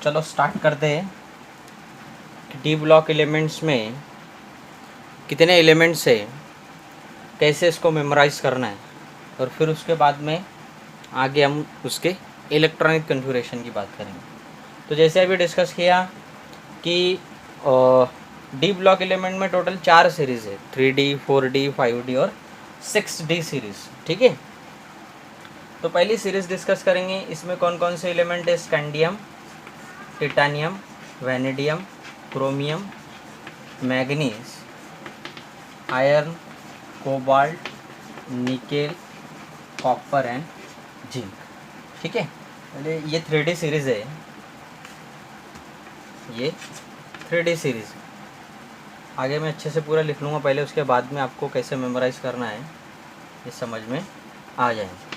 चलो स्टार्ट करते हैं कि डी ब्लॉक एलिमेंट्स में कितने एलिमेंट्स है, कैसे इसको मेमोराइज़ करना है, और फिर उसके बाद में आगे हम उसके इलेक्ट्रॉनिक कन्फिगरेशन की बात करेंगे। तो जैसे अभी डिस्कस किया कि डी ब्लॉक एलिमेंट में टोटल 4 सीरीज़ है, 3D, 4D, 5D और 6D सीरीज़। ठीक है, तो पहली सीरीज़ डिस्कस करेंगे। इसमें कौन कौन से एलिमेंट है? Scandium, titanium, vanadium, chromium, manganese, iron, cobalt, nickel, copper and zinc. ठीक है, ये 3D सीरीज़ है, ये 3D सीरीज़। आगे मैं अच्छे से पूरा लिख लूँगा पहले, उसके बाद में आपको कैसे मेमोराइज़ करना है ये समझ में आ जाएगा।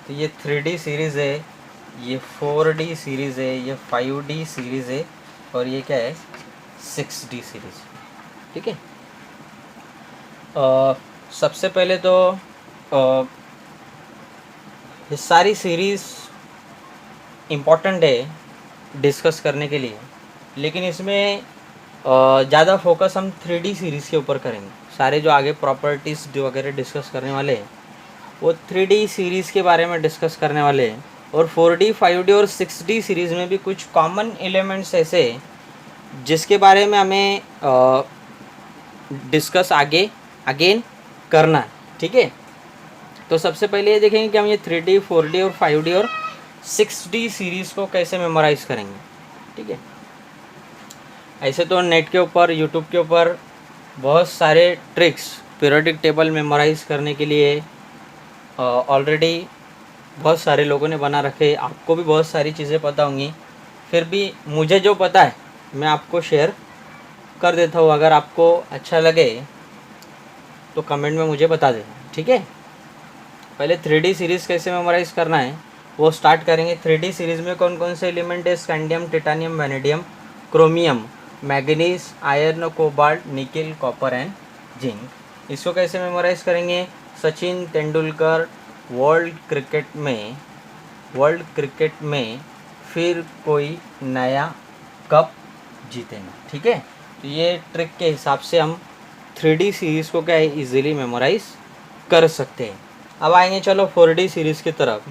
तो ये 3D सीरीज़ है, ये 4D सीरीज़ है, ये 5D सीरीज़ है, और ये क्या है? 6D series. ठीक है, सबसे पहले तो ये सारी सीरीज़ इम्पॉर्टेंट है डिस्कस करने के लिए, लेकिन इसमें ज़्यादा फोकस हम 3D सीरीज़ के ऊपर करेंगे। सारे जो आगे प्रॉपर्टीज़ जो वगैरह डिस्कस करने वाले हैं वो 3D सीरीज़ के बारे में डिस्कस करने वाले हैं, और 4D, 5D और 6D सीरीज़ में भी कुछ कॉमन एलिमेंट्स ऐसे जिसके बारे में हमें डिस्कस आगे अगेन करना है। ठीक है, तो सबसे पहले ये देखेंगे कि हम ये 3D, 4D और 5D और 6D सीरीज़ को कैसे मेमोराइज़ करेंगे। ठीक है, ऐसे तो नेट के ऊपर, यूट्यूब के ऊपर बहुत सारे ट्रिक्स पीरियोडिक टेबल मेमोराइज़ करने के लिए ऑलरेडी बहुत सारे लोगों ने बना रखे। आपको भी बहुत सारी चीज़ें पता होंगी, फिर भी मुझे जो पता है मैं आपको शेयर कर देता हूँ। अगर आपको अच्छा लगे तो कमेंट में मुझे बता देना। ठीक है, पहले 3D सीरीज़ कैसे मेमोराइज़ करना है वो स्टार्ट करेंगे। 3D सीरीज़ में कौन कौन से एलिमेंट है? Scandium, titanium, vanadium, chromium, manganese, iron, cobalt, nickel, copper and zinc. इसको कैसे मेमोराइज़ करेंगे? सचिन तेंदुलकर वर्ल्ड क्रिकेट में फिर कोई नया कप जीतेंगे। ठीक है, तो ये ट्रिक के हिसाब से हम 3D सीरीज़ को क्या है ईजिली मेमोराइज़ कर सकते हैं। अब आएंगे चलो 4D सीरीज़ की तरफ।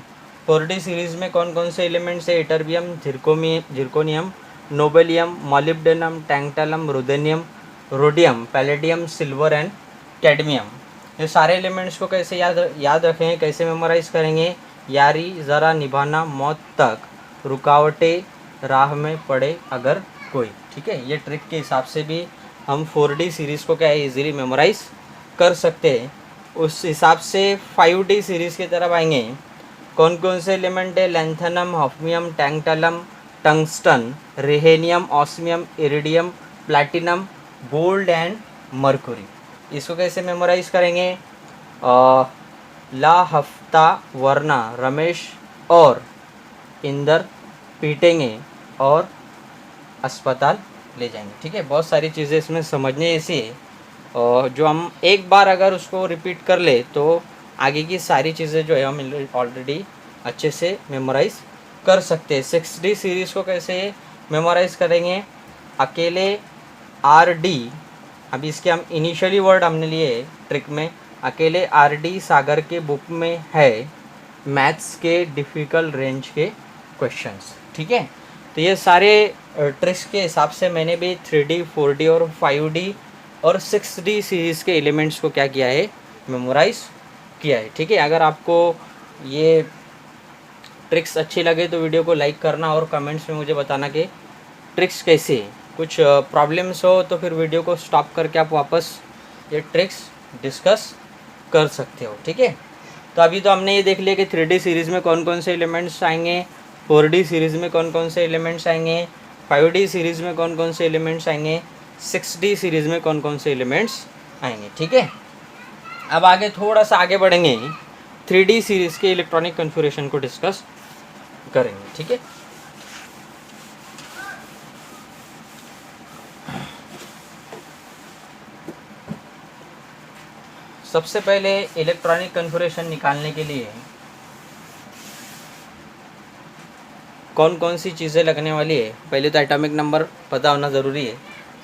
4D सीरीज़ में कौन कौन से एलिमेंट्स है? Ytterbium, zirconium, nobelium, molybdenum, tantalum, ruthenium, rhodium, palladium, silver and cadmium. ये सारे एलिमेंट्स को कैसे याद रखेंगे, कैसे मेमोराइज़ करेंगे? यारी ज़रा निभाना मौत तक, रुकावटें राह में पड़े अगर कोई। ठीक है, ये ट्रिक के हिसाब से भी हम 4D सीरीज़ को क्या है ईजिली मेमोराइज़ कर सकते हैं। उस हिसाब से 5D सीरीज़ की तरफ आएंगे। कौन कौन से एलिमेंट है? Lanthanum, hafnium, tantalum, tungsten, rhenium, osmium, iridium, platinum, gold and mercury. इसको कैसे मेमोराइज़ करेंगे? ला हफ्ता वरना रमेश और इंदर पीटेंगे और अस्पताल ले जाएंगे। ठीक है, बहुत सारी चीज़ें इसमें समझने ऐसी है, और जो हम एक बार अगर उसको रिपीट कर ले तो आगे की सारी चीज़ें जो है हम ऑलरेडी अच्छे से मेमोराइज़ कर सकते हैं। 6D सीरीज़ को कैसे मेमोराइज़ करेंगे? अकेले RD, अभी इसके हम इनिशियली वर्ड हमने लिए ट्रिक में। अकेले RD सागर के बुक में है मैथ्स के डिफ़िकल्ट रेंज के क्वेश्चंस। ठीक है, तो ये सारे ट्रिक्स के हिसाब से मैंने भी 3D, 4D और 5D और 6D सीरीज़ के एलिमेंट्स को क्या किया है? मेमोराइज़ किया है। ठीक है, अगर आपको ये ट्रिक्स अच्छी लगे तो वीडियो को लाइक करना और कमेंट्स में मुझे बताना कि ट्रिक्स कैसी है। कुछ प्रॉब्लम्स हो तो फिर वीडियो को स्टॉप करके आप वापस ये ट्रिक्स डिस्कस कर सकते हो, ठीक है। तो अभी तो हमने ये देख लिया कि 3D सीरीज़ में कौन कौन से एलिमेंट्स आएंगे, 4D सीरीज़ में कौन कौन से एलिमेंट्स आएंगे, 5D सीरीज़ में कौन कौन से एलिमेंट्स आएंगे, 6D सीरीज़ में कौन कौन से एलिमेंट्स आएंगे, ठीक है। अब आगे थोड़ा सा आगे बढ़ेंगे, 3D सीरीज़ के इलेक्ट्रॉनिक कन्फिगरेशन को डिस्कस करेंगे, ठीक है। सबसे पहले इलेक्ट्रॉनिक कन्फिगरेशन निकालने के लिए कौन कौन सी चीज़ें लगने वाली है, पहले तो एटॉमिक नंबर पता होना ज़रूरी है।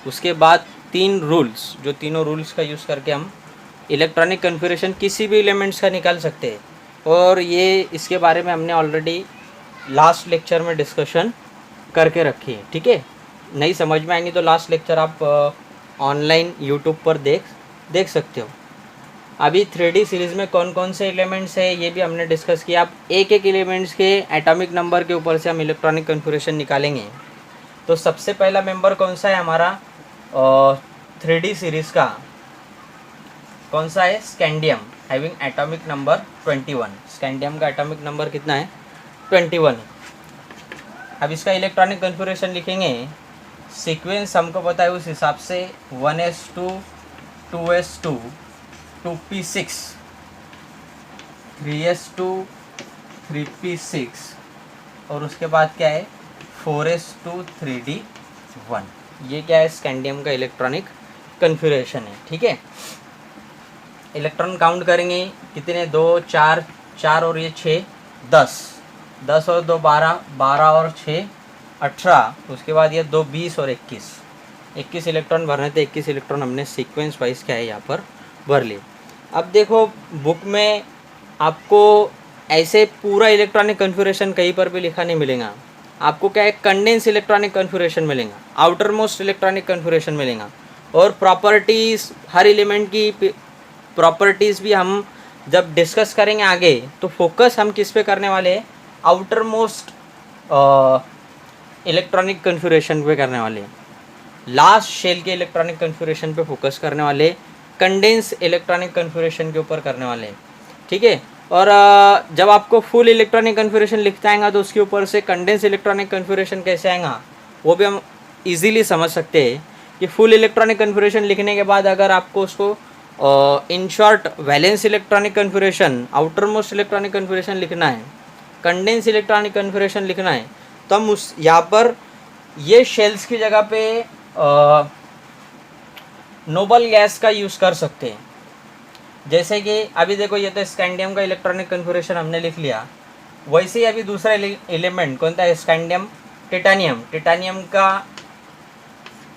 उसके बाद 3 रूल्स, जो तीनों रूल्स का यूज़ करके हम इलेक्ट्रॉनिक कन्फिगरेशन किसी भी एलिमेंट्स का निकाल सकते हैं। और ये इसके बारे में हमने ऑलरेडी लास्ट लेक्चर में डिस्कशन करके रखी है, ठीक है। नहीं समझ में आएंगी तो लास्ट लेक्चर आप ऑनलाइन यूट्यूब पर देख सकते हो। अभी 3D सीरीज़ में कौन कौन से एलिमेंट्स है ये भी हमने डिस्कस किया। अब एक एक एलिमेंट्स के एटॉमिक नंबर के ऊपर से हम इलेक्ट्रॉनिक कन्फिगरेशन निकालेंगे। तो सबसे पहला मेंबर कौन सा है हमारा 3D सीरीज़ का, कौन सा है, scandium, having atomic number 21। Scandium का एटॉमिक नंबर कितना है, 21 है। अब इसका इलेक्ट्रॉनिक कन्फिगरेशन लिखेंगे, सीक्वेंस हमको पता है उस हिसाब से 1s2 2s2 2p6 3s2 3p6 और उसके बाद क्या है 4s2 3d1। ये क्या है, स्कैंडियम का इलेक्ट्रॉनिक कन्फिगरेशन है, ठीक है। इलेक्ट्रॉन काउंट करेंगे कितने, 2 4 4 और ये 6 10 10 और 2 12 12 और 6 18, उसके बाद ये 2 20 और 21 इलेक्ट्रॉन भरने थे। 21 इलेक्ट्रॉन हमने सीक्वेंस वाइज क्या है यहाँ पर भर लिए। अब देखो बुक में आपको ऐसे पूरा इलेक्ट्रॉनिक कन्फिगरेशन कहीं पर भी लिखा नहीं मिलेगा। आपको क्या है, कंडेंस इलेक्ट्रॉनिक कन्फिगरेशन मिलेगा, आउटर मोस्ट इलेक्ट्रॉनिक कन्फिगरेशन मिलेगा, और प्रॉपर्टीज़, हर एलिमेंट की प्रॉपर्टीज़ भी हम जब डिस्कस करेंगे आगे तो फोकस हम किस पे करने वाले हैं, आउटर मोस्ट इलेक्ट्रॉनिक कन्फिगरेशन पे करने वाले हैं, लास्ट शेल के इलेक्ट्रॉनिक कन्फिगरेशन पे फोकस करने वाले, कंडेंस इलेक्ट्रॉनिक कन्फिगरेशन के ऊपर करने वाले हैं, ठीक है। और जब आपको फुल इलेक्ट्रॉनिक कन्फिगरेशन लिखता आएगा तो उसके ऊपर से कंडेंस इलेक्ट्रॉनिक कन्फिगरेशन कैसे आएगा वो भी हम इजीली समझ सकते हैं कि फुल इलेक्ट्रॉनिक कन्फिगरेशन लिखने के बाद अगर आपको उसको in short valence electronic configuration, outer most electronic configuration लिखना है, कंडेंस इलेक्ट्रॉनिक कन्फिगरेशन लिखना है, तो हम उस यहाँ पर ये शेल्स की जगह पे नोबल गैस का यूज़ कर सकते हैं। जैसे कि अभी देखो ये तो स्कैंडियम का इलेक्ट्रॉनिक कन्फिगरेशन हमने लिख लिया, वैसे ही अभी दूसरा एलिमेंट कौन सा है, स्कैंडियम टिटानियम। टिटानियम का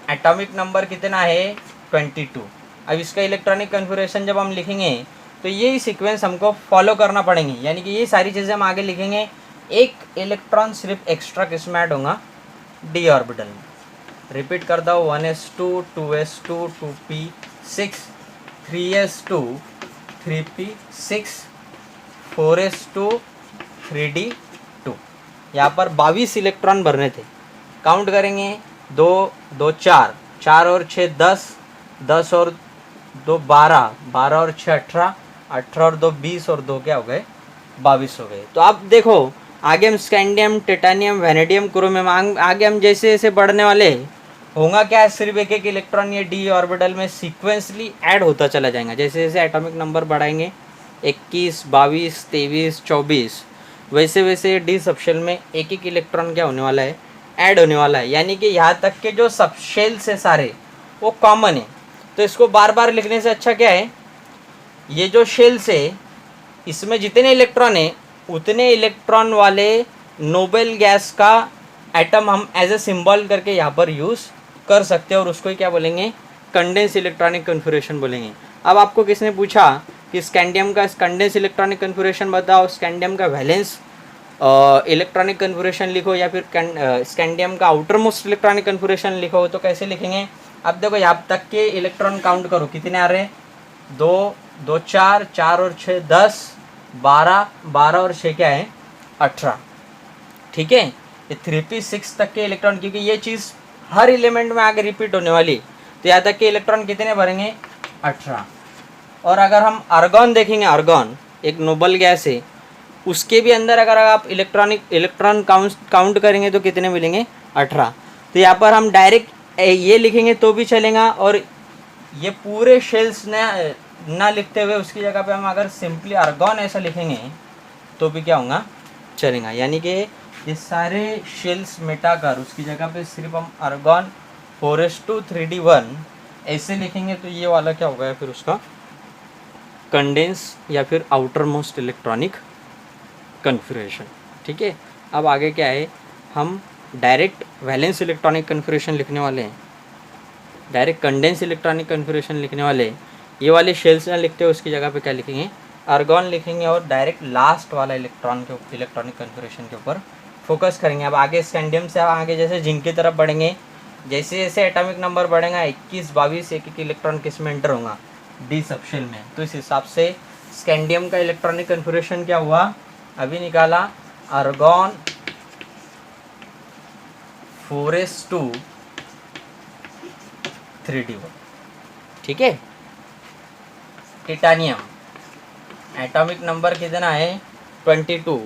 एटॉमिक नंबर कितना है, 22। अब इसका इलेक्ट्रॉनिक कन्फिगरेशन जब हम लिखेंगे तो ये सीक्वेंस हमको फॉलो करना पड़ेंगे, यानी कि ये सारी चीज़ें हम आगे लिखेंगे। एक इलेक्ट्रॉन सिर्फ एक्स्ट्रा किस में ऐड होगा, डी ऑर्बिटल में। रिपीट कर दो, 1s2 2s2 2p6 3s2 3p6 4s2 3d2। यहाँ पर 22 इलेक्ट्रॉन भरने थे। काउंट करेंगे, 2 2 4 4 और 6 10 10 और 2 12 12 और 6 18 18 और 2 20 और 2 क्या हो गए, 22 हो गए। तो आप देखो आगे हम स्कैंडियम, टिटानियम, वैनेडियम, क्रोमियम, आगे हम जैसे जैसे बढ़ने वाले होगा क्या, सिर्फ एक एक इलेक्ट्रॉन ये डी ऑर्बिटल में सीक्वेंसली ऐड होता चला जाएगा। जैसे जैसे एटॉमिक नंबर बढ़ाएंगे 21 22 23 24, वैसे वैसे डी सबशेल में एक एक इलेक्ट्रॉन क्या होने वाला है, ऐड होने वाला है। यानी कि यहाँ तक के जो सबशेल्स है सारे वो कॉमन है। तो इसको बार बार लिखने से अच्छा क्या है, ये जो शेल्स है इसमें जितने इलेक्ट्रॉन है उतने इलेक्ट्रॉन वाले नोबेल गैस का एटम हम एज ए सिंबल करके यहाँ पर यूज़ कर सकते हैं, और उसको ही क्या बोलेंगे, कंडेंस इलेक्ट्रॉनिक कन्फिगरेशन बोलेंगे। अब आपको किसने पूछा कि स्कैंडियम का कंडेंस इलेक्ट्रॉनिक कन्फिगरेशन बताओ, स्कैंडियम का वैलेंस इलेक्ट्रॉनिक कन्फिगरेशन लिखो, या फिर स्कैंडियम का आउटर मोस्ट इलेक्ट्रॉनिक कन्फिगरेशन लिखो, तो कैसे लिखेंगे। अब देखो यहाँ तक के इलेक्ट्रॉन काउंट करो कितने आ रहे हैं, 2 2 4 4 और 6 10 12 12 और 6 क्या है, 18। ठीक है। ये 3p6 तक के इलेक्ट्रॉन, क्योंकि ये चीज़ हर एलिमेंट में आगे रिपीट होने वाली, तो यहाँ तक के इलेक्ट्रॉन कितने भरेंगे 18। और अगर हम आर्गॉन देखेंगे, आर्गॉन एक नोबल गैस है, उसके भी अंदर अगर आप इलेक्ट्रॉन काउंट करेंगे तो कितने मिलेंगे 18। तो यहाँ पर हम डायरेक्ट ये लिखेंगे तो भी चलेगा, और ये पूरे शेल्स ना लिखते हुए उसकी जगह पे हम अगर सिंपली आर्गॉन ऐसा लिखेंगे तो भी क्या होगा चलेगा। यानी कि ये सारे शेल्स मिटाकर उसकी जगह पे सिर्फ हम आर्गॉन 4s2 3d1 ऐसे लिखेंगे तो ये वाला क्या होगा फिर उसका कंडेंस या फिर आउटर मोस्ट इलेक्ट्रॉनिक कन्फिग्रेशन। ठीक है। अब आगे क्या है, हम डायरेक्ट वैलेंस इलेक्ट्रॉनिक कन्फिग्रेशन लिखने वाले हैं, डायरेक्ट कंडेंस इलेक्ट्रॉनिक कन्फिग्रेशन लिखने वाले। ये वाले शेल्स ना लिखते हो उसकी जगह पे क्या लिखेंगे आर्गॉन लिखेंगे, और डायरेक्ट लास्ट वाला इलेक्ट्रॉनिक कन्फिग्रेशन के ऊपर फोकस करेंगे। अब आगे स्कैंडियम से आगे जैसे जिंक की तरफ बढ़ेंगे, जैसे जैसे एटॉमिक नंबर बढ़ेगा 21 22 एक इलेक्ट्रॉन किस में एंटर होगा डी सबशेल में। तो इस हिसाब से स्कैंडियम का इलेक्ट्रॉनिक कन्फिग्रेशन क्या हुआ अभी निकाला, आर्गॉन 4s2 3d1। ठीक है। टिटानियम एटॉमिक नंबर कितना है 22,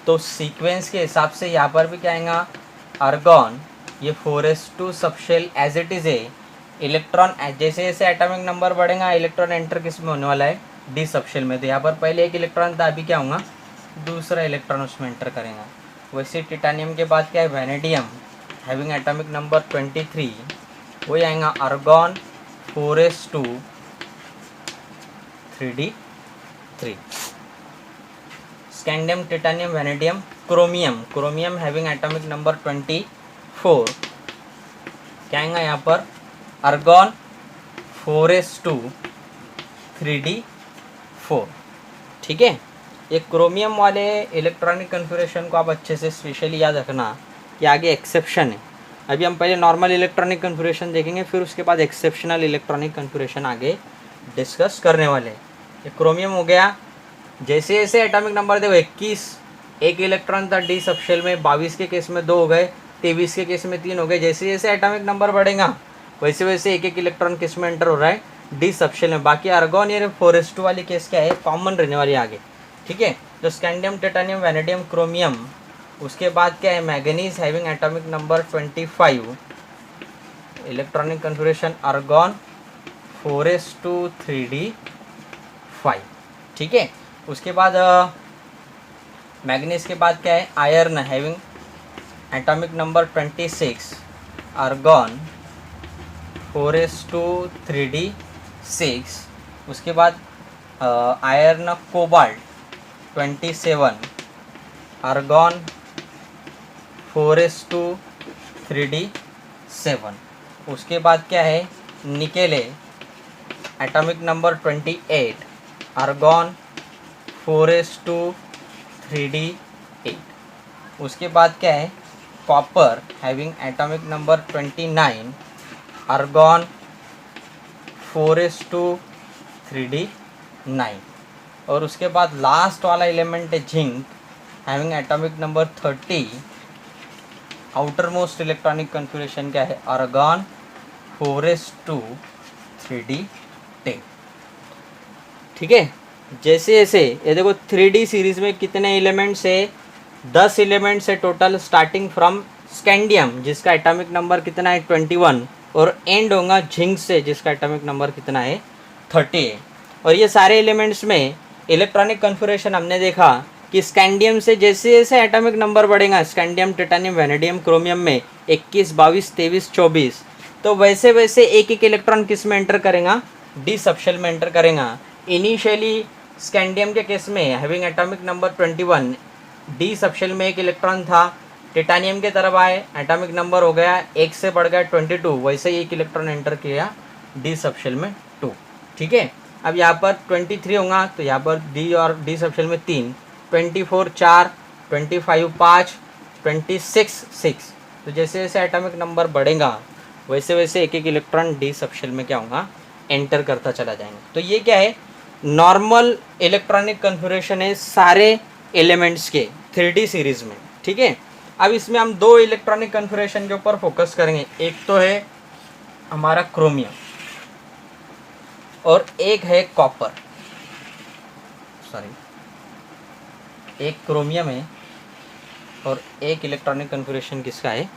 तो सीक्वेंस के हिसाब से यहाँ पर भी क्या आएगा आर्गॉन ये 4s2 subshell as it is है। इलेक्ट्रॉन जैसे जैसे एटॉमिक नंबर बढ़ेगा इलेक्ट्रॉन एंटर किस में होने वाला है डी सबशेल में। तो यहाँ पर पहले एक इलेक्ट्रॉन था, अभी क्या होगा दूसरा इलेक्ट्रॉन उसमें एंटर करेगा। वैसे टिटानियम के बाद क्या है वैनेडियम हैविंग एटॉमिक नंबर 23, वही आएगा argon 4s2 3d3। Scandium titanium vanadium chromium having atomic number 24, क्या आएगा यहाँ पर आर्गॉन 4s2 3d4। ठीक है। ये क्रोमियम वाले इलेक्ट्रॉनिक कन्फिग्रेशन को आप अच्छे से स्पेशली याद रखना कि आगे एक्सेप्शन है। अभी हम पहले नॉर्मल इलेक्ट्रॉनिक कन्फिग्रेशन देखेंगे, फिर उसके बाद एक्सेप्शनल इलेक्ट्रॉनिक कन्फिग्रेशन आगे डिस्कस करने वाले। ये क्रोमियम हो गया, जैसे जैसे एटॉमिक नंबर देखो 21 एक इलेक्ट्रॉन था डी सबशेल में, 22 के केस में 2 हो गए, 23 के केस में 3 हो गए। जैसे जैसे एटॉमिक नंबर बढ़ेगा वैसे वैसे एक एक इलेक्ट्रॉन किस में एंटर हो रहा है डी सबशेल में। बाकी आर्गॉन ये 4s2 वाली केस क्या है कॉमन रहने वाली आगे। ठीक है। तो स्कैंडियम टिटानियम वैनेडियम क्रोमियम, उसके बाद क्या है manganese having atomic number 25 electronic configuration argon 4s2 3d5। ठीक है। उसके बाद मैग्नीज के बाद क्या है iron having atomic number 26 argon 4s2 3d6। उसके बाद iron cobalt 27 argon 4s2 3d7। उसके बाद क्या है nickel atomic number 28 argon 4s2 3d8। उसके बाद क्या है copper having atomic number 29 argon 4s2 3d9। और उसके बाद लास्ट वाला एलिमेंट है zinc having atomic number 30 outer most electronic configuration क्या है आर्गॉन 4s2 3d10। ठीक है। जैसे जैसे ये देखो 3d सीरीज में कितने एलिमेंट्स है 10 एलिमेंट्स है टोटल, स्टार्टिंग फ्रॉम स्कैंडियम जिसका एटॉमिक नंबर कितना है 21 और एंड होगा जिंक से जिसका एटॉमिक नंबर कितना है 30 है। और ये सारे एलिमेंट्स में इलेक्ट्रॉनिक कन्फिग्रेशन हमने देखा कि स्कैंडियम से जैसे जैसे एटॉमिक नंबर बढ़ेगा स्कैंडियम टिटानियम वैनेडियम क्रोमियम में 21 22 23 24, तो वैसे वैसे एक एक इलेक्ट्रॉन किस में एंटर करेगा डी सबशेल में एंटर करेगा। इनिशियली स्कैंडियम के केस में having atomic number 21 D subshell में एक इलेक्ट्रॉन था, टिटानियम के तरफ आए एटॉमिक नंबर हो गया 1 से बढ़ गया 22, वैसे ही एक इलेक्ट्रॉन एंटर किया डी सबशेल में 2। ठीक है। अब यहाँ पर 23 होगा तो यहाँ पर डी और डी सबशेल में 3, 24 4, 25 5, 26 6। तो जैसे जैसे एटॉमिक नंबर बढ़ेगा वैसे वैसे एक एक इलेक्ट्रॉन डी सबशेल में क्या होगा एंटर करता चला जाएगा। तो ये क्या है नॉर्मल इलेक्ट्रॉनिक कन्फिग्रेशन है सारे एलिमेंट्स के 3D सीरीज़ में। ठीक है। अब इसमें हम दो इलेक्ट्रॉनिक कन्फिगरेशन के ऊपर फोकस करेंगे, एक तो है हमारा क्रोमियम और एक है कॉपर, सॉरी एक क्रोमियम है और एक इलेक्ट्रॉनिक कन्फिगरेशन किसका है,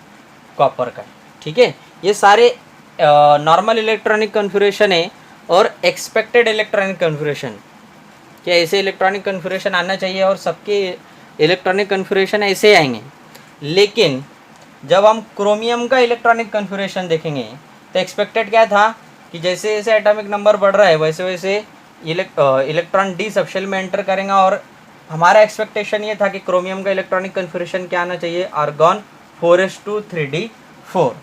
कॉपर का है। ठीक है, ये सारे नॉर्मल इलेक्ट्रॉनिक कन्फिगरेशन है और एक्सपेक्टेड इलेक्ट्रॉनिक कन्फिगरेशन, क्या ऐसे इलेक्ट्रॉनिक कन्फिगरेशन आना चाहिए और सबके इलेक्ट्रॉनिक कन्फिगरेशन ऐसे ही आएंगे। लेकिन जब हम क्रोमियम का इलेक्ट्रॉनिक कन्फिगरेशन देखेंगे तो एक्सपेक्टेड क्या था कि जैसे जैसे एटॉमिक नंबर बढ़ रहा है वैसे वैसे इलेक्ट्रॉन डी सबशेल में एंटर करेगा, और हमारा एक्सपेक्टेशन ये था कि क्रोमियम का इलेक्ट्रॉनिक कन्फिगरेशन क्या आना चाहिए, आर्गॉन 4s2 3d4।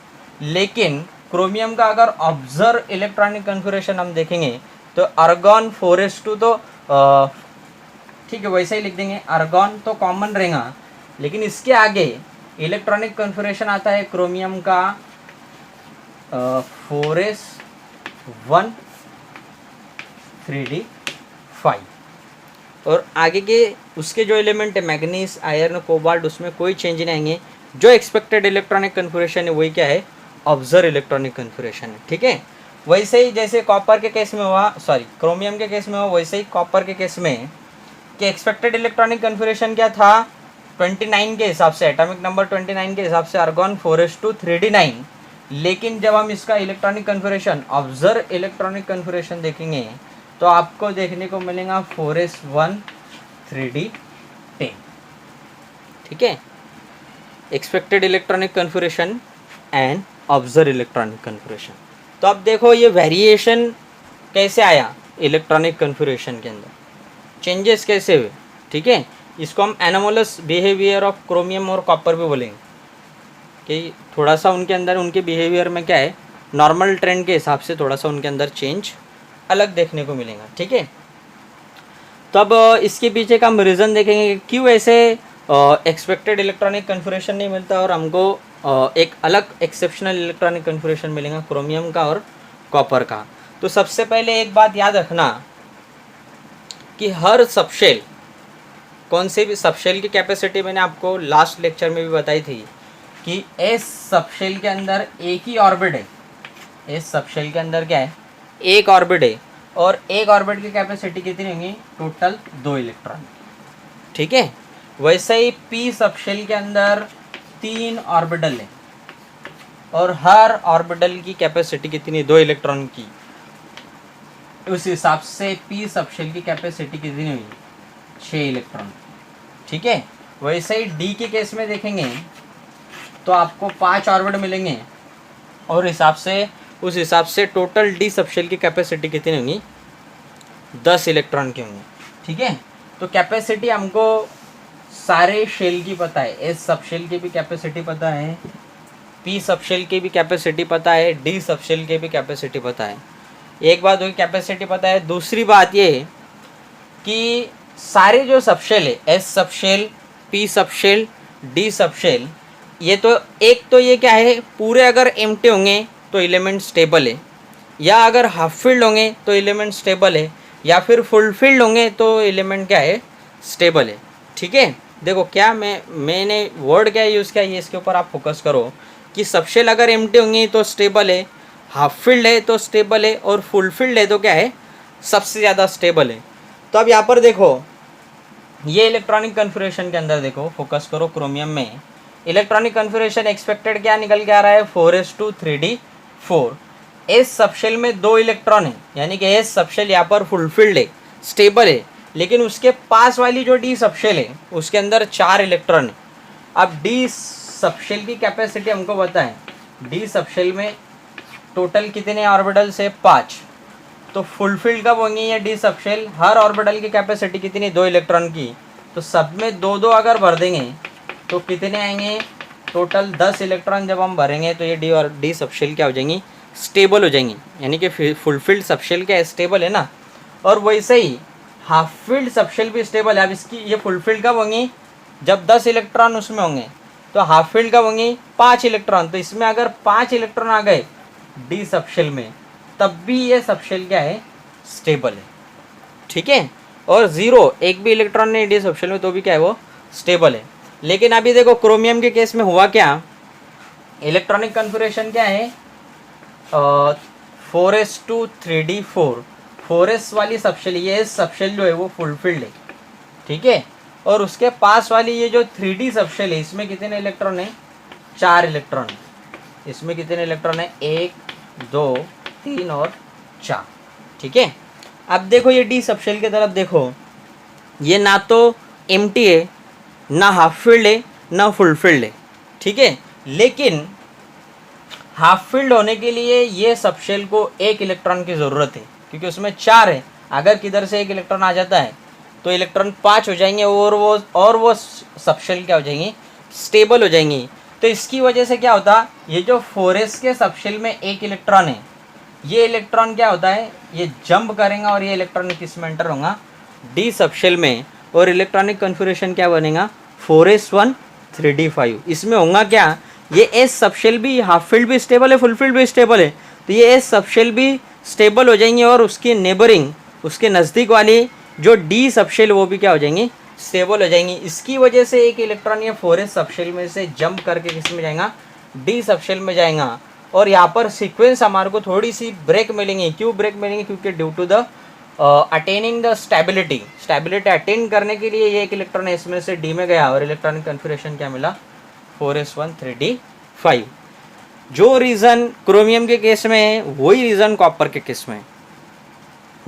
लेकिन क्रोमियम का अगर ऑब्जर्व इलेक्ट्रॉनिक कन्फिगरेशन हम देखेंगे तो आर्गॉन 4s2 तो ठीक है वैसे ही लिख देंगे, आर्गॉन तो कॉमन रहेगा, लेकिन इसके आगे इलेक्ट्रॉनिक कन्फिगरेशन आता है क्रोमियम का 4s1 3d5, और आगे के उसके जो एलिमेंट है मैग्नीज आयरन कोबाल्ट उसमें कोई चेंज नहीं आएंगे। जो एक्सपेक्टेड इलेक्ट्रॉनिक कन्फिगरेशन है वही क्या है, ऑब्जर्व इलेक्ट्रॉनिक कन्फिगरेशन है। ठीक है, वैसे ही जैसे कॉपर के केस में हुआ, सॉरी क्रोमियम के केस में हुआ, वैसे ही कॉपर के केस में कि एक्सपेक्टेड इलेक्ट्रॉनिक कन्फिगरेशन क्या था 29 के हिसाब से, एटॉमिक नंबर 29 के हिसाब से आर्गॉन 4s2 3d9। लेकिन जब हम इसका electronic configuration observe electronic configuration देखेंगे तो आपको देखने को मिलेगा 4s1 3d10। ठीक है, expected electronic configuration and observe electronic configuration. तो अब देखो ये वेरिएशन कैसे आया इलेक्ट्रॉनिक कन्फिगरेशन के अंदर, चेंजेस कैसे हुए। ठीक है, इसको हम एनोमलस बिहेवियर ऑफ क्रोमियम और कॉपर भी बोलेंगे कि थोड़ा सा उनके अंदर उनके बिहेवियर में क्या है, नॉर्मल ट्रेंड के हिसाब से थोड़ा सा उनके अंदर चेंज अलग देखने को मिलेगा। ठीक है, तो अब इसके पीछे का हम रीज़न देखेंगे क्यों ऐसे एक्सपेक्टेड इलेक्ट्रॉनिक कन्फिगरेशन नहीं मिलता और हमको एक अलग एक्सेप्शनल इलेक्ट्रॉनिक कन्फिगरेशन मिलेगा क्रोमियम का और कॉपर का। तो सबसे पहले एक बात याद रखना कि हर सबशेल, कौन से भी सबशेल की कैपेसिटी मैंने आपको लास्ट लेक्चर में भी बताई थी कि एस सबशेल के अंदर एक ही ऑर्बिट है, एस सबशेल के अंदर क्या है, एक ऑर्बिट है, और एक ऑर्बिट की कैपेसिटी कितनी होगी, टोटल 2 इलेक्ट्रॉन। ठीक है, वैसे ही पी सबशेल के अंदर 3 ऑर्बिटल है और हर ऑर्बिटल की कैपेसिटी कितनी, 2 इलेक्ट्रॉन की। उस हिसाब से पी सबशेल की कैपेसिटी कितनी हुई, 6 इलेक्ट्रॉन। ठीक है, वैसे ही डी के केस में देखेंगे तो आपको 5 ऑर्बिट मिलेंगे और उस हिसाब से टोटल डी सबशेल की कैपेसिटी कितनी होंगी, 10 इलेक्ट्रॉन की होंगी। ठीक है, तो कैपेसिटी हमको सारे शेल की पता है, एस सबशेल की भी कैपेसिटी पता है, पी सबशेल की भी कैपेसिटी पता है, डी सबशेल की भी कैपेसिटी पता है। एक बात हुई कैपेसिटी पता है, दूसरी बात ये कि सारे जो सबशेल है, S subshell, P subshell, D subshell, ये तो एक तो ये क्या है, पूरे अगर एम्प्टी होंगे तो एलिमेंट स्टेबल है, या अगर हाफ फील्ड होंगे तो एलिमेंट स्टेबल है, या फिर फुल फील्ड होंगे तो एलिमेंट क्या है, स्टेबल है। ठीक है, देखो क्या मैंने वर्ड क्या यूज़ किया, ये इसके ऊपर आप फोकस करो कि सबशेल अगर एम्प्टी होंगी तो स्टेबल है, हाफ फील्ड है तो स्टेबल है, और फुल फील्ड है तो क्या है, सबसे ज़्यादा स्टेबल है। तो अब यहाँ पर देखो ये इलेक्ट्रॉनिक कन्फिगरेशन के अंदर देखो, फोकस करो क्रोमियम में, इलेक्ट्रॉनिक कन्फिगरेशन एक्सपेक्टेड क्या निकल के आ रहा है, 4s2 3d4। एस सबशेल में 2 इलेक्ट्रॉन है, यानी कि एस सबशेल यहाँ पर फुलफिल्ड है, स्टेबल है, लेकिन उसके पास वाली जो डी सबशेल है उसके अंदर 4 इलेक्ट्रॉन है। अब डी सबशेल की कैपेसिटी हमको पता है, डी सबशेल में टोटल कितने ऑर्बिटल्स है, 5। तो फुलफिल्ड कब होंगी ये डी सबशेल, हर ऑर्बिटल की कैपेसिटी कितनी, 2 इलेक्ट्रॉन की, तो सब में 2-2 अगर भर देंगे तो कितने आएंगे, टोटल 10 इलेक्ट्रॉन जब हम भरेंगे तो ये डी और डी सबशेल क्या हो जाएंगी, स्टेबल हो जाएंगी, यानी कि फुलफिल्ड सबशेल क्या स्टेबल है ना। और वैसे ही हाफ फील्ड सबशेल भी स्टेबल है। अब इसकी ये फुलफिल्ड कब होंगी, जब 10 इलेक्ट्रॉन उसमें होंगे, तो हाफ फील्ड कब होंगी, 5 इलेक्ट्रॉन। तो इसमें अगर 5 इलेक्ट्रॉन आ गए डी सबशेल में तब भी ये सबशेल क्या है, स्टेबल है। ठीक है, और 0 एक भी इलेक्ट्रॉन नहीं डी सबशेल में तो भी क्या है, वो स्टेबल है। लेकिन अभी देखो क्रोमियम के केस में हुआ क्या, इलेक्ट्रॉनिक कन्फिगरेशन क्या है, 4s2 3d4, 4s वाली सबशेल, ये सबशेल जो है वो फुलफिल्ड है, ठीक है। और उसके पास वाली ये जो 3d सबशेल है, इसमें कितने इलेक्ट्रॉन है, 4 इलेक्ट्रॉन है। इसमें कितने इलेक्ट्रॉन है, 1 2 3 और 4, ठीक है। अब देखो ये डी सबशेल की तरफ देखो, ये ना तो एम्प्टी है, ना हाफ फील्ड है, ना फुल फील्ड है, ठीक है। लेकिन हाफ फील्ड होने के लिए ये सबशेल को 1 इलेक्ट्रॉन की ज़रूरत है, क्योंकि उसमें 4 है। अगर किधर से 1 इलेक्ट्रॉन आ जाता है तो इलेक्ट्रॉन 5 हो जाएंगे, और वो सबशेल क्या हो जाएंगी, स्टेबल हो जाएंगी। तो इसकी वजह से क्या होता, ये जो 4s के सबशेल में 1 इलेक्ट्रॉन है, ये इलेक्ट्रॉन क्या होता है, ये जंप करेगा और ये इलेक्ट्रॉन किस में एंटर होगा, डी सबशेल में। और इलेक्ट्रॉनिक कन्फिगरेशन क्या बनेगा, 4s1 3d5। इसमें होगा क्या, ये एस सबशेल भी हाफ फील्ड भी स्टेबल है, फुल फील्ड भी स्टेबल है, तो ये एस सबशेल भी स्टेबल हो जाएंगे, और उसकी नेबरिंग, उसके नज़दीक वाली जो डी सबशेल वो भी क्या हो जाएंगी, स्टेबल हो जाएंगी। इसकी वजह से एक इलेक्ट्रॉन ये 4s सबशेल में से जंप करके किस में जाएगा, डी सबशेल में जाएगा। और यहाँ पर सीक्वेंस हमारे को थोड़ी सी ब्रेक मिलेंगी। क्यों ब्रेक मिलेंगी, क्योंकि due to the attaining the stability attain करने के लिए ये एक इलेक्ट्रॉन इसमें से डी में गया, और इलेक्ट्रॉनिक कन्फिगरेशन क्या मिला, 4s1 3d5। जो रीज़न क्रोमियम के केस में है वही रीज़न कॉपर के केस में है,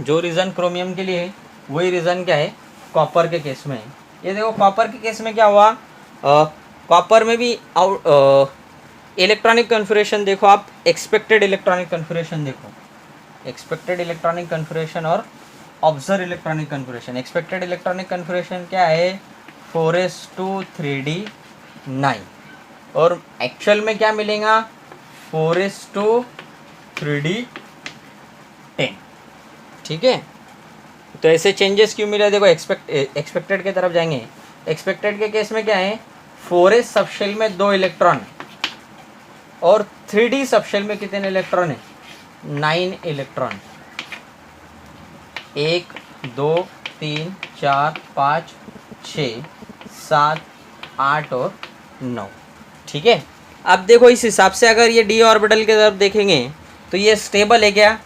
जो रीज़न क्रोमियम के लिए है वही रीज़न क्या है, कॉपर के केस में है। ये देखो कॉपर के केस में क्या हुआ, कॉपर में भी इलेक्ट्रॉनिक कन्फिगरेशन देखो आप, एक्सपेक्टेड इलेक्ट्रॉनिक कन्फिगरेशन देखो, एक्सपेक्टेड इलेक्ट्रॉनिक कन्फिगरेशन और observe electronic configuration. Expected electronic configuration क्या है, 4s2 3d9, और एक्चुअल में क्या मिलेगा, 4s2 3d10, ठीक है। तो ऐसे चेंजेस क्यों मिले, देखो एक्सपेक्टेड के तरफ जाएंगे। एक्सपेक्टेड के केस में क्या है, 4s सबशेल में 2 इलेक्ट्रॉन, और 3d सबशेल में कितने इलेक्ट्रॉन है, 9 इलेक्ट्रॉन, 1 2 3 4 5 6 7 8 और 9, ठीक है। अब देखो इस हिसाब से अगर ये डी ऑर्बिटल की तरफ देखेंगे तो ये स्टेबल है क्या,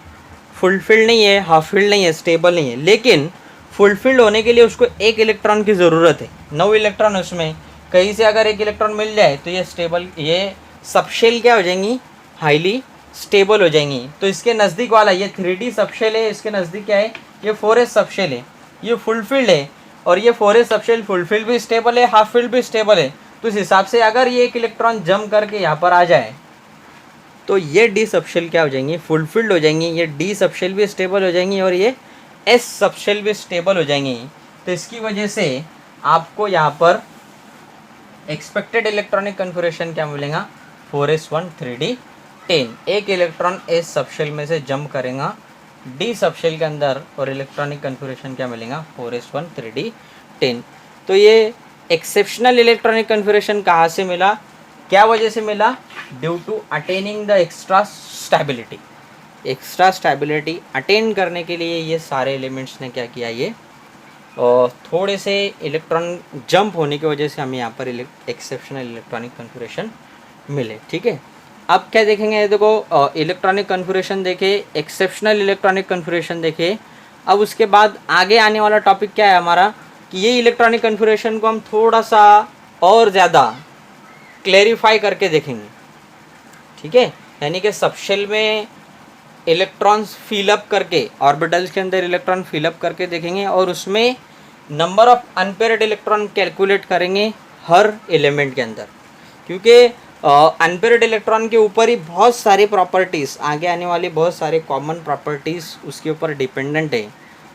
फुलफिल्ड नहीं है, हाफ फील्ड नहीं है, स्टेबल नहीं है। लेकिन फुलफिल्ड होने के लिए उसको 1 इलेक्ट्रॉन की ज़रूरत है, 9 इलेक्ट्रॉन उसमें, कहीं से अगर 1 इलेक्ट्रॉन मिल जाए तो ये स्टेबल, ये सबशेल क्या हो जाएंगी, हाईली स्टेबल हो जाएंगी। तो इसके नज़दीक वाला ये 3d सबशेल है, इसके नज़दीक क्या है, ये 4s सबशेल है, ये फुलफिल्ड है, और ये 4s सबशेल फुलफिल्ड भी स्टेबल है, हाफ फील्ड भी स्टेबल है। तो इस हिसाब से अगर ये 1 इलेक्ट्रॉन जंप करके यहाँ पर आ जाए तो ये डी सबशेल क्या हो जाएंगी, फुलफिल्ड हो जाएंगी, ये डी सबशेल भी स्टेबल हो जाएंगी, और ये एस सबशेल भी स्टेबल हो जाएंगी। तो इसकी वजह से आपको यहाँ पर एक्सपेक्टेड इलेक्ट्रॉनिक कन्फिगरेशन क्या मिलेगा, 4s1 3d10। 1 electron S subshell में से जंप करेगा डी सबशेल के अंदर, और इलेक्ट्रॉनिक कन्फिगरेशन क्या मिलेगा, 4s1 3d10। तो ये एक्सेप्शनल इलेक्ट्रॉनिक कन्फिगरेशन कहाँ से मिला, क्या वजह से मिला, due to attaining the extra stability. Extra stability attain करने के लिए ये सारे एलिमेंट्स ने क्या किया, ये और थोड़े से इलेक्ट्रॉन जंप होने की वजह से हमें यहाँ पर एक्सेप्शनल इलेक्ट्रॉनिक कन्फिगरेशन मिले, ठीक है। अब क्या देखेंगे, देखो इलेक्ट्रॉनिक कन्फिगरेशन देखे, एक्सेप्शनल इलेक्ट्रॉनिक कन्फिगरेशन देखे। अब उसके बाद आगे आने वाला टॉपिक क्या है हमारा, कि ये इलेक्ट्रॉनिक कन्फिगरेशन को हम थोड़ा सा और ज़्यादा क्लैरिफाई करके देखेंगे, ठीक है। यानी कि सबशेल में इलेक्ट्रॉन्स फिलअप करके, ऑर्बिटल्स के अंदर इलेक्ट्रॉन फिलअप करके देखेंगे, और उसमें number of unpaired electron calculate करेंगे हर एलिमेंट के अंदर, क्योंकि अनपेयर्ड इलेक्ट्रॉन के ऊपर ही बहुत सारी प्रॉपर्टीज़, आगे आने वाली बहुत सारे कॉमन प्रॉपर्टीज़ उसके ऊपर डिपेंडेंट है।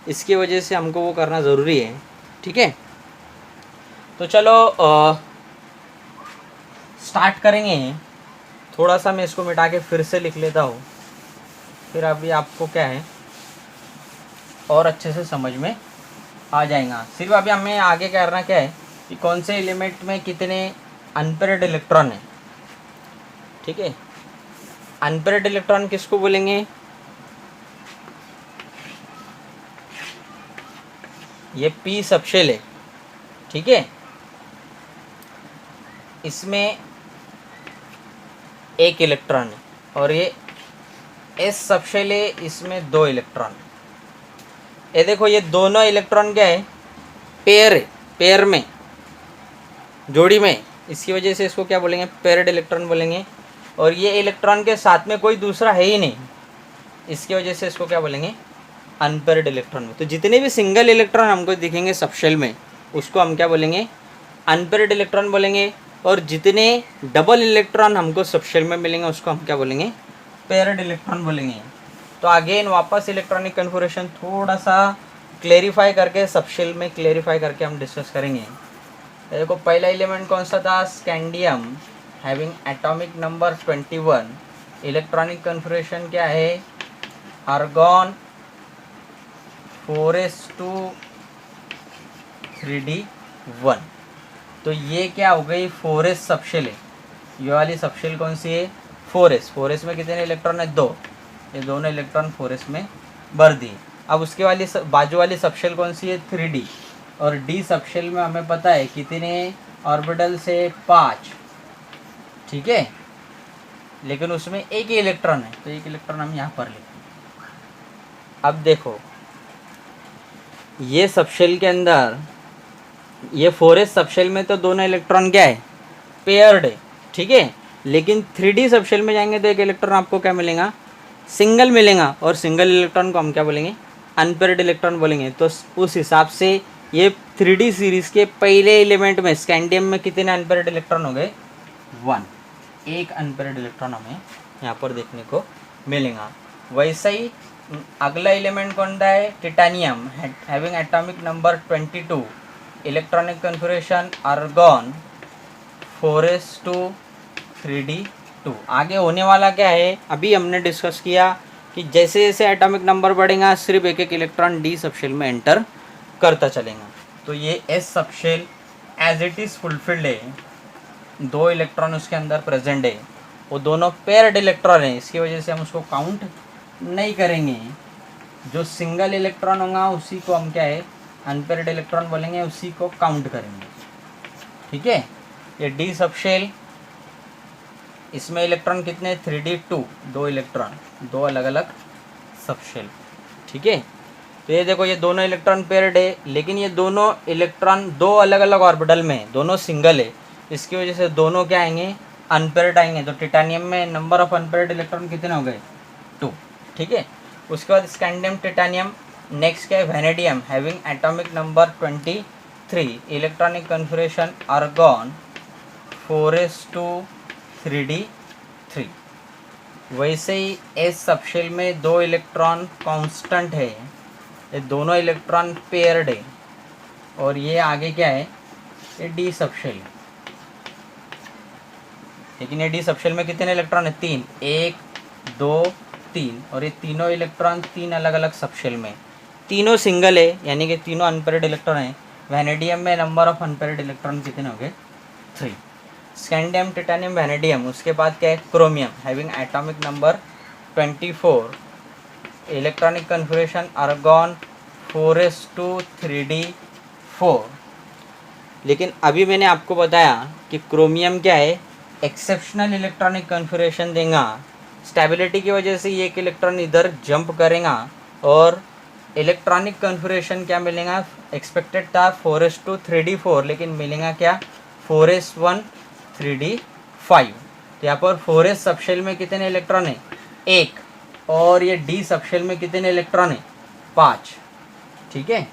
इसकी वजह से हमको वो करना ज़रूरी है, ठीक है। तो चलो स्टार्ट करेंगे। थोड़ा सा मैं इसको मिटा के फिर से लिख लेता हूँ, फिर अभी आपको क्या है और अच्छे से समझ में आ जाएगा। सिर्फ अभी हमें आगे करना क्या है कि कौन से एलिमेंट में कितने अनपेयर्ड इलेक्ट्रॉन है, ठीक है। अनपेयर्ड इलेक्ट्रॉन किसको बोलेंगे, ये पी सबशेल है, ठीक है। इसमें एक इलेक्ट्रॉन है और ये एस सबशेल है, इसमें 2 इलेक्ट्रॉन। ये देखो ये दोनों इलेक्ट्रॉन क्या है, पेयर है, पेयर में, जोड़ी में, इसकी वजह से इसको क्या बोलेंगे, पेयर्ड इलेक्ट्रॉन बोलेंगे। और ये इलेक्ट्रॉन के साथ में कोई दूसरा है ही नहीं, इसकी वजह से इसको क्या बोलेंगे, अनपेयर्ड इलेक्ट्रॉन। तो जितने भी सिंगल इलेक्ट्रॉन हमको दिखेंगे सबशेल में उसको हम क्या बोलेंगे, अनपेयर्ड इलेक्ट्रॉन बोलेंगे। और जितने डबल इलेक्ट्रॉन हमको सबशेल में मिलेंगे उसको हम क्या बोलेंगे, पेयर्ड इलेक्ट्रॉन बोलेंगे। तो अगेन वापस इलेक्ट्रॉनिक कन्फिगरेशन थोड़ा सा क्लेरिफाई करके, सबशेल में क्लेरिफाई करके हम डिस्कस करेंगे। देखो पहला एलिमेंट कौन सा था, scandium, having atomic number 21। Electronic configuration क्या है, आर्गॉन 4s2 3d1। तो ये क्या हो गई, 4s सबशेल है। ये वाली सबशेल कौन सी है, 4s। 4s में कितने इलेक्ट्रॉन है, 2। ये दोनों इलेक्ट्रॉन 4s में भर दिए। अब उसके वाली बाजू वाली सबशेल कौन सी है, 3d। और d सबशेल में हमें पता है कितने ऑर्बिटल से, 5, ठीक है। लेकिन उसमें एक ही इलेक्ट्रॉन है, तो एक इलेक्ट्रॉन हम यहाँ पर लिखें। अब देखो ये सबशेल के अंदर, ये 4s सबशेल में तो दोनों इलेक्ट्रॉन क्या है, पेयर्ड है, ठीक है। लेकिन 3d सबशेल में जाएंगे तो एक इलेक्ट्रॉन आपको क्या मिलेगा, सिंगल मिलेगा। और सिंगल इलेक्ट्रॉन को हम क्या बोलेंगे, अनपेयर्ड इलेक्ट्रॉन बोलेंगे। तो उस हिसाब से ये 3d सीरीज के पहले एलिमेंट में, स्कैंडियम में कितने अनपेयर्ड इलेक्ट्रॉन हो गए, 1। एक अनपेयर्ड इलेक्ट्रॉन हमें यहाँ पर देखने को मिलेगा। वैसे ही अगला एलिमेंट कौन सा है, titanium, having atomic number 22। Electronic configuration argon 4s2 3d2। आगे होने वाला क्या है, अभी हमने डिस्कस किया कि जैसे जैसे एटॉमिक नंबर बढ़ेगा सिर्फ एक एक इलेक्ट्रॉन डी सबशेल में एंटर करता चलेगा। तो ये S subshell as it is fulfilled है, 2 इलेक्ट्रॉन उसके अंदर प्रेजेंट है, वो दोनों पेयर्ड इलेक्ट्रॉन है, इसकी वजह से हम उसको काउंट नहीं करेंगे। जो सिंगल इलेक्ट्रॉन होगा उसी को हम क्या है, अनपेयर्ड इलेक्ट्रॉन बोलेंगे, उसी को काउंट करेंगे, ठीक है। ये डी सबशेल, इसमें इलेक्ट्रॉन कितने, 3d2, 2 इलेक्ट्रॉन, 2 अलग अलग सबशेल, ठीक है। तो ये देखो ये दोनों इलेक्ट्रॉन पेयर्ड है, लेकिन ये दोनों इलेक्ट्रॉन 2 अलग अलग ऑर्बिटल में, दोनों सिंगल है, इसकी वजह से दोनों क्या आएंगे, अनपेयर्ड आएंगे। तो टिटानियम में नंबर ऑफ अनपेयर्ड इलेक्ट्रॉन कितने हो गए, 2, ठीक है। उसके बाद स्कैंडियम, टिटानियम। नेक्स्ट क्या है, vanadium, having atomic number 23। Electronic configuration argon 4s2 3d3। वैसे ही एस सबशेल में 2 इलेक्ट्रॉन कांस्टेंट है, ये दोनों इलेक्ट्रॉन पेयर्ड है। और ये आगे क्या है, ये डी सबशेल, लेकिन ये डी सबशेल में कितने इलेक्ट्रॉन है, 3, 1 2 3। और ये तीनों इलेक्ट्रॉन 3 अलग अलग सबशेल में, तीनों सिंगल है, यानी कि तीनों अनपेयर्ड इलेक्ट्रॉन है। वेनेडियम में नंबर ऑफ अनपेयर्ड इलेक्ट्रॉन कितने हो गए, 3। Scandium, titanium, vanadium. उसके बाद क्या है, chromium, having atomic number 24। Electronic configuration argon 4s2 3d4। लेकिन अभी मैंने आपको बताया कि क्रोमियम क्या है, एक्सेप्शनल इलेक्ट्रॉनिक कन्फिगरेशन देगा, स्टेबिलिटी की वजह से ये एक इलेक्ट्रॉन इधर जंप करेगा। और इलेक्ट्रॉनिक कन्फिगरेशन क्या मिलेगा, एक्सपेक्टेड था 4s2 3d4, लेकिन मिलेगा क्या, 4s1 3d5। तो यहाँ पर 4s सबशेल में कितने इलेक्ट्रॉन है, 1। और ये डी सबशेल में कितने इलेक्ट्रॉन है, 5, ठीक है।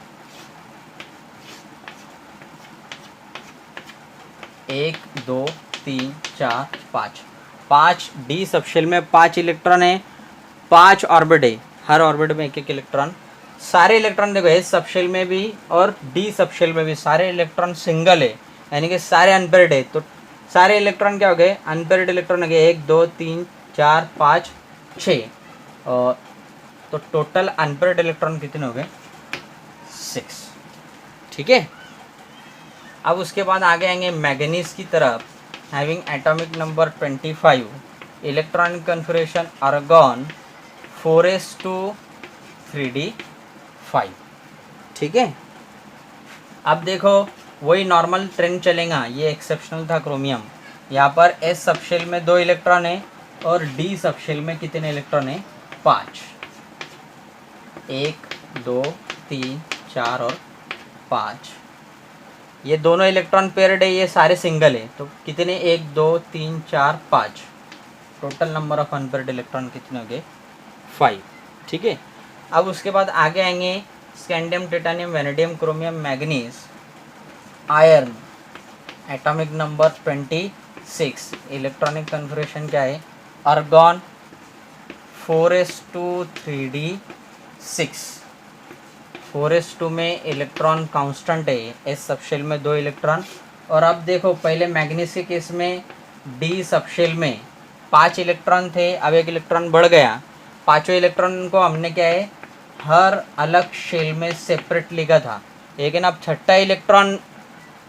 1 2 3 4 5, 5 डी सबशेल में 5 इलेक्ट्रॉन है, 5 ऑर्बिट है, हर ऑर्बिट में एक एक इलेक्ट्रॉन। सारे इलेक्ट्रॉन देखो एस सबशेल में भी और डी सबशेल में भी सारे इलेक्ट्रॉन सिंगल है, यानी कि सारे अनपेयर्ड है। तो सारे इलेक्ट्रॉन क्या हो गए, अनपेयर्ड इलेक्ट्रॉन हो गए, 1 2 3 4 5 6। और तो टोटल अनपेयर्ड इलेक्ट्रॉन कितने हो गए, 6, ठीक है। अब उसके बाद आगे आएंगे मैग्नीज की तरफ, having atomic number 25। Electronic configuration argon 4s2 3d5, ठीक है। अब देखो वही नॉर्मल ट्रेंड चलेगा, ये एक्सेप्शनल था क्रोमियम, यहाँ पर एस सबशेल में 2 इलेक्ट्रॉन है और डी सबशेल में कितने इलेक्ट्रॉन है? 5। 1 2 3 4 और 5। ये दोनों इलेक्ट्रॉन पेयर्ड है, ये सारे सिंगल है, तो कितने? 1 2 3 4 5। Total number of unpaired electron कितने हो गए? 5। ठीक है। अब उसके बाद आगे आएंगे scandium, titanium, vanadium, chromium, manganese, iron. Atomic number 26। Electronic configuration क्या है? Argon 4s2 3d6। 4s2 में इलेक्ट्रॉन कांस्टेंट है, एस सबशेल में 2 इलेक्ट्रॉन। और अब देखो, पहले मैग्नीज के केस में डी सबशेल में 5 इलेक्ट्रॉन थे, अब 1 इलेक्ट्रॉन बढ़ गया। पाँचों इलेक्ट्रॉन को हमने क्या है, हर अलग शेल में सेपरेट लिखा था, लेकिन अब छठा इलेक्ट्रॉन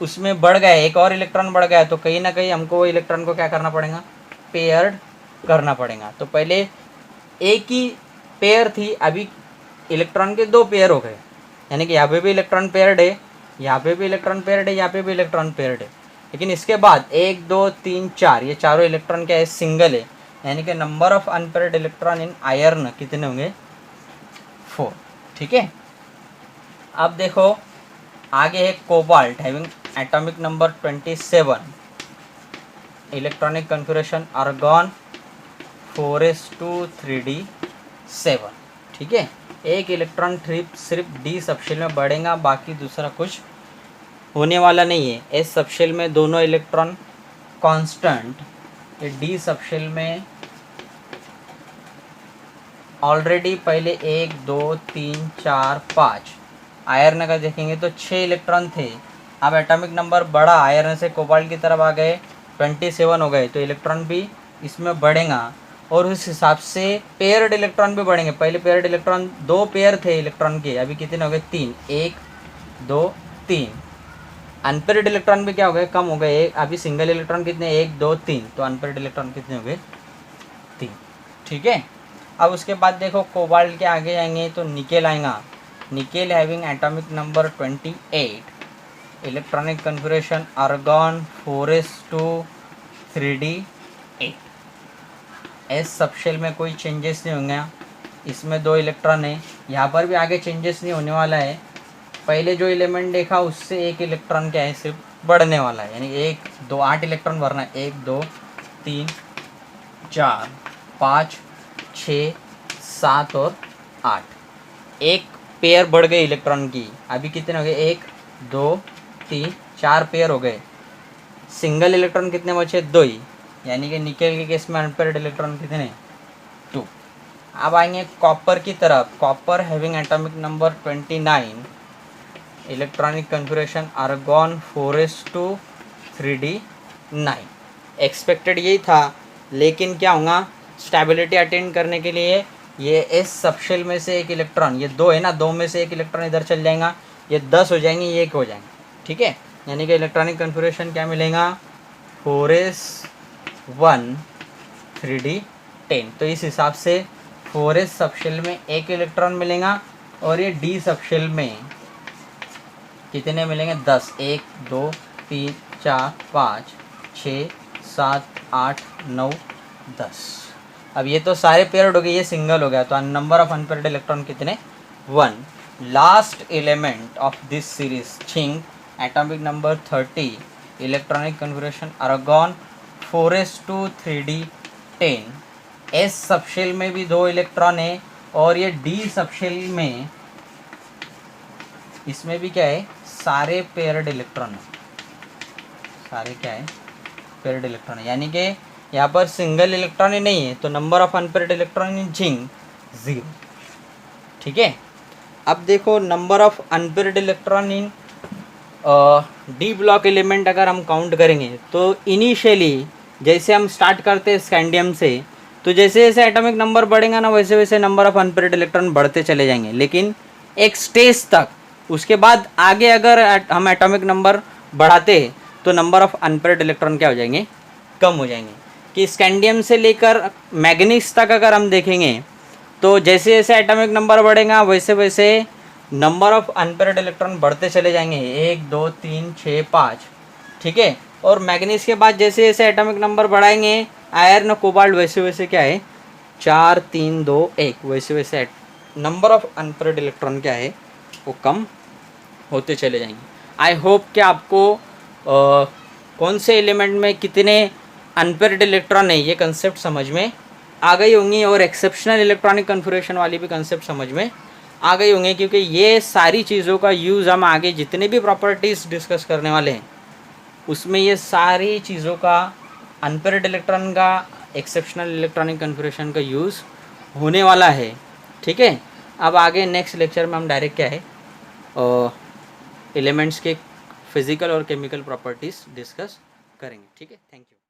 उसमें बढ़ गया, एक और इलेक्ट्रॉन बढ़ गया, तो कहीं ना कहीं हमको वो इलेक्ट्रॉन को क्या करना पड़ेगा? पेयर्ड करना पड़ेगा। तो पहले एक ही पेयर थी, अभी इलेक्ट्रॉन के 2 पेयर हो गए, यानी कि यहाँ पे भी इलेक्ट्रॉन पेयर्ड है, यहाँ पे भी इलेक्ट्रॉन पेयर्ड है, यहाँ पे भी इलेक्ट्रॉन पेयर्ड है। लेकिन इसके बाद 1 2 3 4 ये चारों इलेक्ट्रॉन क्या है? सिंगल है, यानी कि number of unpaired electron in iron कितने होंगे? 4। ठीक है। अब देखो आगे है cobalt, having atomic number 27। Electronic configuration argon 4s2 3d7। ठीक है। एक इलेक्ट्रॉन सिर्फ डी सबशेल में बढ़ेगा, बाकी दूसरा कुछ होने वाला नहीं है। एस सबशेल में दोनों इलेक्ट्रॉन कांस्टेंट, ये डी सबशेल में ऑलरेडी पहले 1 2 3 4 5। आयरन का देखेंगे तो 6 इलेक्ट्रॉन थे, अब एटॉमिक नंबर बढ़ा, आयरन से कोबाल्ट की तरफ आ गए, 27 हो गए, तो इलेक्ट्रॉन भी इसमें बढ़ेगा और उस हिसाब से पेयर्ड इलेक्ट्रॉन भी बढ़ेंगे। पहले पेयर्ड इलेक्ट्रॉन 2 पेयर थे इलेक्ट्रॉन के, अभी कितने हो गए? 3। 1 2 3। अनपेयर्ड इलेक्ट्रॉन भी क्या हो गए? कम हो गए। अभी सिंगल इलेक्ट्रॉन कितने? 1 2 3, तो अनपेयर्ड इलेक्ट्रॉन कितने हो गए? 3। ठीक है। अब उसके बाद देखो कोबाल्ट के आगे जाएंगे तो निकेल आएगा। Nickel having atomic number 28। Electronic configuration argon 4s2 3d8। S subshell में कोई चेंजेस नहीं होंगे, इसमें 2 इलेक्ट्रॉन है, यहाँ पर भी आगे चेंजेस नहीं होने वाला है। पहले जो एलिमेंट देखा उससे 1 इलेक्ट्रॉन क्या है? सिर्फ बढ़ने वाला है, यानी 1 2 8 इलेक्ट्रॉन भरना है। 1 2 3 4 5 6 7 और 8। एक पेयर बढ़ गई इलेक्ट्रॉन की, अभी कितने हो गए? 1 2 3 4 पेयर हो गए। सिंगल इलेक्ट्रॉन कितने बचे? 2 ही, यानी कि निकेल के केस में अनपेयर्ड इलेक्ट्रॉन कितने? 2। अब आएंगे कॉपर की तरफ। Copper having atomic number 29। Electronic configuration argon 4s2 3d9। Expected यही था, लेकिन क्या होगा? स्टेबिलिटी अटेंड करने के लिए ये एस सबशेल में से 1 इलेक्ट्रॉन, ये 2 है ना, 2 में से 1 इलेक्ट्रॉन इधर चल जाएगा, ये 10 हो जाएंगे, ये 1 हो जाएंगे। ठीक है। यानी कि इलेक्ट्रॉनिक कन्फिगरेशन क्या मिलेगा? 4s1 3d10। तो इस हिसाब से 4s सबशेल में 1 इलेक्ट्रॉन मिलेगा और ये डी सबशेल में कितने मिलेंगे? 10। 1 2 3 4 5 6 7 8 9 10। अब ये तो सारे पेयर्ड हो गए, ये सिंगल हो गया, तो नंबर ऑफ अनपेयर्ड इलेक्ट्रॉन कितने? 1। Last element of this series zinc, atomic number 30। Electronic configuration argon 4s2 3d10। S subshell में भी 2 इलेक्ट्रॉन है और ये डी सबशेल में, इसमें भी क्या है? सारे पेयर्ड इलेक्ट्रॉन है, सारे क्या है? पेयर्ड इलेक्ट्रॉन है, यानी कि यहाँ पर सिंगल इलेक्ट्रॉन ही नहीं है, तो number of unpaired electron in zinc 0। ठीक है। अब देखो number of unpaired electron in D block element अगर हम काउंट करेंगे तो इनिशियली जैसे हम स्टार्ट करते हैं स्कैंडियम से, तो जैसे जैसे एटॉमिक नंबर बढ़ेगा ना, वैसे वैसे नंबर ऑफ अनपेयर्ड इलेक्ट्रॉन बढ़ते चले जाएंगे, लेकिन एक स्टेज तक। उसके बाद आगे अगर हम एटॉमिक नंबर बढ़ाते तो नंबर ऑफ अनपेयर्ड इलेक्ट्रॉन क्या हो जाएंगे? कम हो जाएंगे। कि स्कैंडियम से लेकर मैग्नीज तक अगर हम देखेंगे तो जैसे जैसे एटॉमिक नंबर बढ़ेगा वैसे वैसे नंबर ऑफ अनपेयर्ड इलेक्ट्रॉन बढ़ते चले जाएंगे, 1 2 3 6 5। ठीक है। और मैग्नीज के बाद जैसे जैसे एटॉमिक नंबर बढ़ाएंगे आयरन कोबाल्ट वैसे वैसे क्या है 4 3 2 1 वैसे वैसे नंबर ऑफ अनपेयर्ड इलेक्ट्रॉन क्या है वो कम होते चले जाएंगे। आई होप कि आपको कौन से एलिमेंट में कितने अनपेयर्ड इलेक्ट्रॉन है ये कंसेप्ट समझ में आ गई होंगी और एक्सेप्शनल इलेक्ट्रॉनिक कन्फिगरेशन वाली भी कंसेप्ट समझ में आ गई होंगी, क्योंकि ये सारी चीज़ों का यूज़ हम आगे जितने भी प्रॉपर्टीज़ डिस्कस करने वाले हैं उसमें ये सारी चीज़ों का अनपेयर्ड इलेक्ट्रॉन का एक्सेप्शनल इलेक्ट्रॉनिक कन्फिगरेशन का यूज़ होने वाला है। ठीक है, अब आगे नेक्स्ट लेक्चर में हम डायरेक्ट क्या है एलिमेंट्स के फिजिकल और केमिकल प्रॉपर्टीज़ डिस्कस करेंगे। ठीक है, थैंक यू।